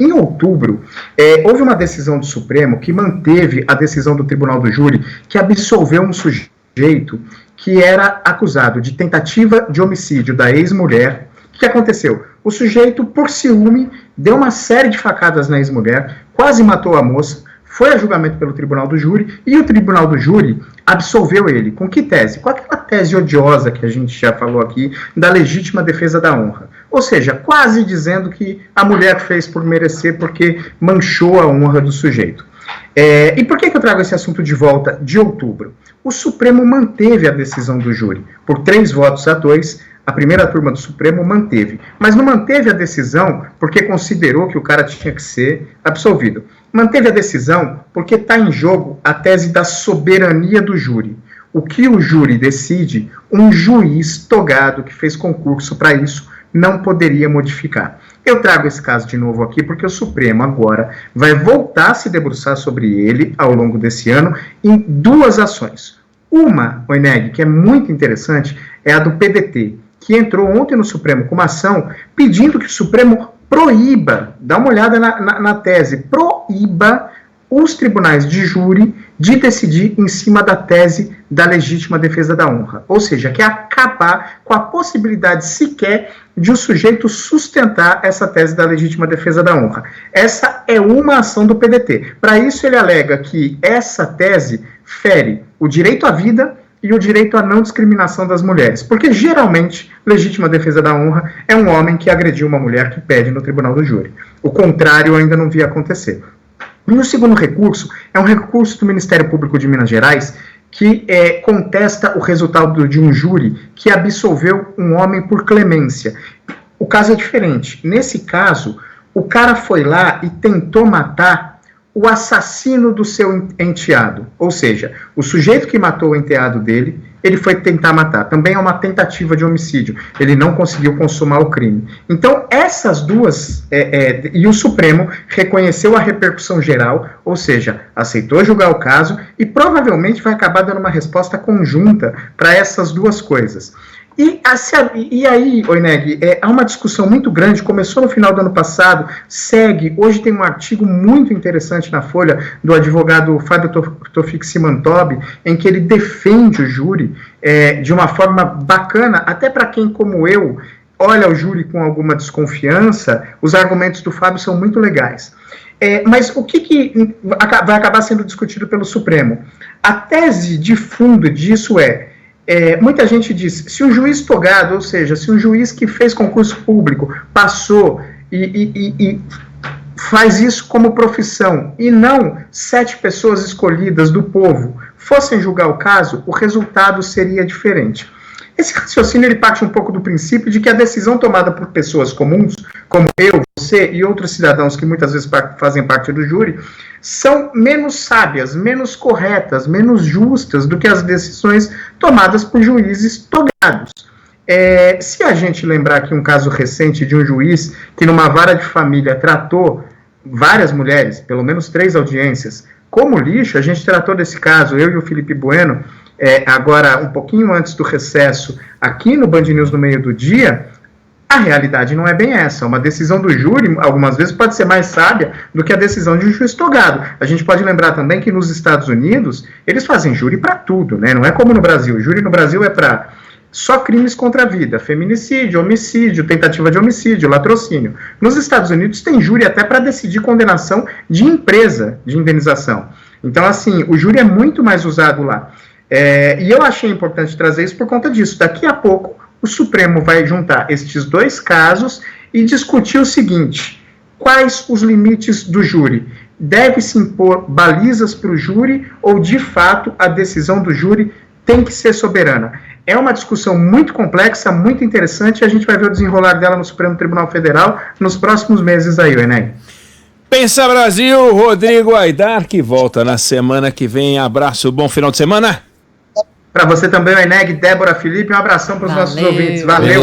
Em outubro, houve uma decisão do Supremo que manteve a decisão do Tribunal do Júri, que absolveu um sujeito que era acusado de tentativa de homicídio da ex-mulher. O que aconteceu? O sujeito, por ciúme, deu uma série de facadas na ex-mulher, quase matou a moça, foi a julgamento pelo Tribunal do Júri, e o Tribunal do Júri absolveu ele. Com que tese? Com aquela tese odiosa que a gente já falou aqui, da legítima defesa da honra. Ou seja, quase dizendo que a mulher fez por merecer porque manchou a honra do sujeito. E por que eu trago esse assunto de volta de outubro? O Supremo manteve a decisão do júri. Por 3-2, a primeira turma do Supremo manteve. Mas não manteve a decisão porque considerou que o cara tinha que ser absolvido. Manteve a decisão porque está em jogo a tese da soberania do júri. O que o júri decide, um juiz togado que fez concurso para isso não poderia modificar. Eu trago esse caso de novo aqui porque o Supremo agora vai voltar a se debruçar sobre ele ao longo desse ano em 2 ações. Uma, Oineg, que é muito interessante, é a do PDT, que entrou ontem no Supremo com uma ação pedindo que o Supremo proíba, dá uma olhada na tese, proíba os tribunais de júri de decidir em cima da tese da legítima defesa da honra. Ou seja, quer acabar com a possibilidade sequer de o sujeito sustentar essa tese da legítima defesa da honra. Essa é uma ação do PDT. Para isso, ele alega que essa tese fere o direito à vida e o direito à não discriminação das mulheres. Porque, geralmente, legítima defesa da honra é um homem que agrediu uma mulher que pede no tribunal do júri. O contrário ainda não via acontecer. E o segundo recurso é um recurso do Ministério Público de Minas Gerais que contesta o resultado de um júri que absolveu um homem por clemência. O caso é diferente. Nesse caso, o cara foi lá e tentou matar o assassino do seu enteado. Ou seja, o sujeito que matou o enteado dele, ele foi tentar matar. Também é uma tentativa de homicídio. Ele não conseguiu consumar o crime. Então, essas duas... e o Supremo reconheceu a repercussão geral, ou seja, aceitou julgar o caso e provavelmente vai acabar dando uma resposta conjunta para essas duas coisas. E aí, Oineg, há uma discussão muito grande, começou no final do ano passado, segue, hoje tem um artigo muito interessante na Folha, do advogado Fábio Tofik Simantobi, em que ele defende o júri de uma forma bacana, até para quem, como eu, olha o júri com alguma desconfiança, os argumentos do Fábio são muito legais. Mas o que vai acabar sendo discutido pelo Supremo? A tese de fundo disso muita gente diz, se um juiz togado, ou seja, se um juiz que fez concurso público passou e faz isso como profissão, e não 7 pessoas escolhidas do povo fossem julgar o caso, o resultado seria diferente. Esse raciocínio ele parte um pouco do princípio de que a decisão tomada por pessoas comuns, como eu, você e outros cidadãos que muitas vezes fazem parte do júri, são menos sábias, menos corretas, menos justas do que as decisões tomadas por juízes togados. Se a gente lembrar aqui um caso recente de um juiz que numa vara de família tratou várias mulheres, pelo menos 3 audiências, como lixo, a gente tratou desse caso, eu e o Felipe Bueno, agora um pouquinho antes do recesso, aqui no Band News no meio do dia. A realidade não é bem essa. Uma decisão do júri, algumas vezes, pode ser mais sábia do que a decisão de um juiz togado. A gente pode lembrar também que nos Estados Unidos, eles fazem júri para tudo, né? Não é como no Brasil. O júri no Brasil é para só crimes contra a vida, feminicídio, homicídio, tentativa de homicídio, latrocínio. Nos Estados Unidos tem júri até para decidir condenação de empresa de indenização. Então, assim, o júri é muito mais usado lá. E eu achei importante trazer isso por conta disso. Daqui a pouco, o Supremo vai juntar estes 2 casos e discutir o seguinte: quais os limites do júri? Deve-se impor balizas para o júri ou, de fato, a decisão do júri tem que ser soberana? É uma discussão muito complexa, muito interessante, e a gente vai ver o desenrolar dela no Supremo Tribunal Federal nos próximos meses aí, Enem. Pensa Brasil, Rodrigo Aidar, que volta na semana que vem. Abraço, bom final de semana. Para você também, Eneg, Débora, Felipe, um abração para os nossos ouvintes. Valeu!